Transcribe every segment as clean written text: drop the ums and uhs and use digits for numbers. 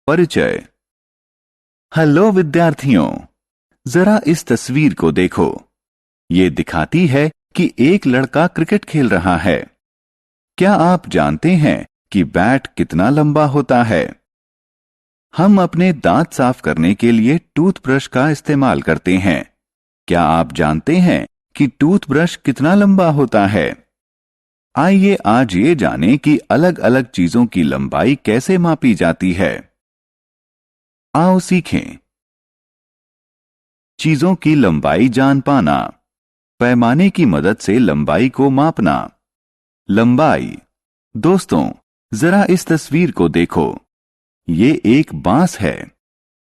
परिचय। हेलो विद्यार्थियों, जरा इस तस्वीर को देखो। ये दिखाती है कि एक लड़का क्रिकेट खेल रहा है। क्या आप जानते हैं कि बैट कितना लंबा होता है? हम अपने दांत साफ करने के लिए टूथब्रश का इस्तेमाल करते हैं। क्या आप जानते हैं कि टूथब्रश कितना लंबा होता है? आइए आज ये जानें कि अलग अलग चीजों की लंबाई कैसे मापी जाती है। आओ सीखें। चीजों की लंबाई जान पाना। पैमाने की मदद से लंबाई को मापना। लंबाई। दोस्तों, जरा इस तस्वीर को देखो। ये एक बांस है।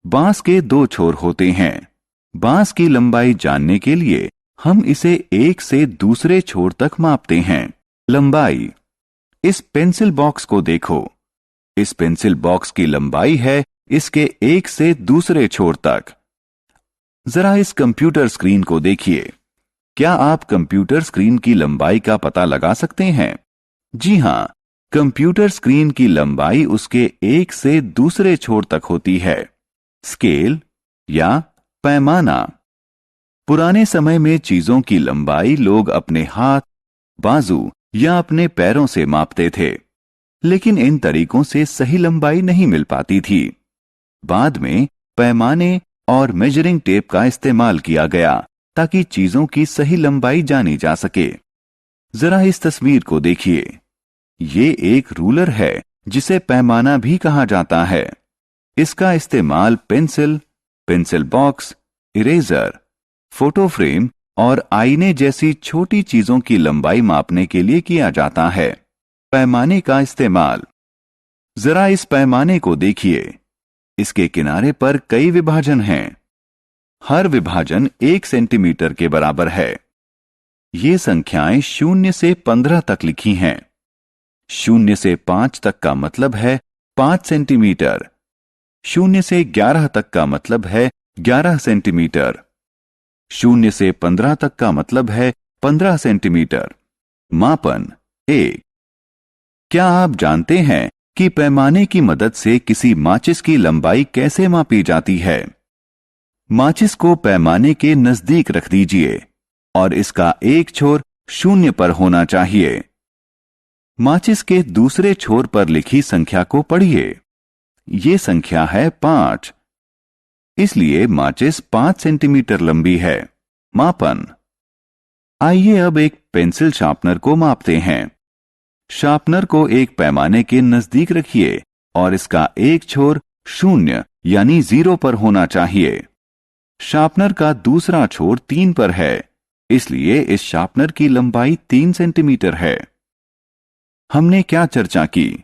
बांस के दो छोर होते हैं। बांस की लंबाई जानने के लिए हम इसे एक से दूसरे छोर तक मापते हैं। लंबाई। इस पेंसिल बॉक्स को देखो। इस पेंसिल बॉक्स की लंबाई है इसके एक से दूसरे छोर तक। जरा इस कंप्यूटर स्क्रीन को देखिए। क्या आप कंप्यूटर स्क्रीन की लंबाई का पता लगा सकते हैं? जी हां, कंप्यूटर स्क्रीन की लंबाई उसके एक से दूसरे छोर तक होती है। स्केल या पैमाना। पुराने समय में चीजों की लंबाई लोग अपने हाथ, बाजू या अपने पैरों से मापते थे, लेकिन इन तरीकों से सही लंबाई नहीं मिल पाती थी। बाद में पैमाने और मेजरिंग टेप का इस्तेमाल किया गया ताकि चीजों की सही लंबाई जानी जा सके। जरा इस तस्वीर को देखिए। ये एक रूलर है जिसे पैमाना भी कहा जाता है। इसका इस्तेमाल pencil, pencil box, eraser, photo frame और आईने जैसी छोटी चीजों की लंबाई मापने के लिए किया जाता है। पैमाने का इस्तेमाल। जरा इस पैमाने को देखिए। इसके किनारे पर कई विभाजन हैं। हर विभाजन 1 सेंटीमीटर के बराबर है। ये संख्याएं 0 से 15 तक लिखी हैं। 0 से 5 तक का मतलब है 5 सेंटीमीटर। 0 से 11 तक का मतलब है 11 सेंटीमीटर। 0 से 15 तक का मतलब है 15 सेंटीमीटर। मापन 1। क्या आप जानते हैं कि पैमाने की मदद से किसी माचिस की लंबाई कैसे मापी जाती है? माचिस को पैमाने के नजदीक रख दीजिए और इसका एक छोर 0 पर होना चाहिए। माचिस के दूसरे छोर पर लिखी संख्या को पढ़िए। ये संख्या है 5। इसलिए माचिस 5 सेंटीमीटर लंबी है। मापन। आइए अब एक पेंसिल शार्पनर को मापते हैं। शार्पनर को एक पैमाने के नजदीक रखिए और इसका एक छोर 0 यानी 0 पर होना चाहिए। शार्पनर का दूसरा छोर 3 पर है, इसलिए इस शार्पनर की लंबाई 3 सेंटीमीटर है। हमने क्या चर्चा की?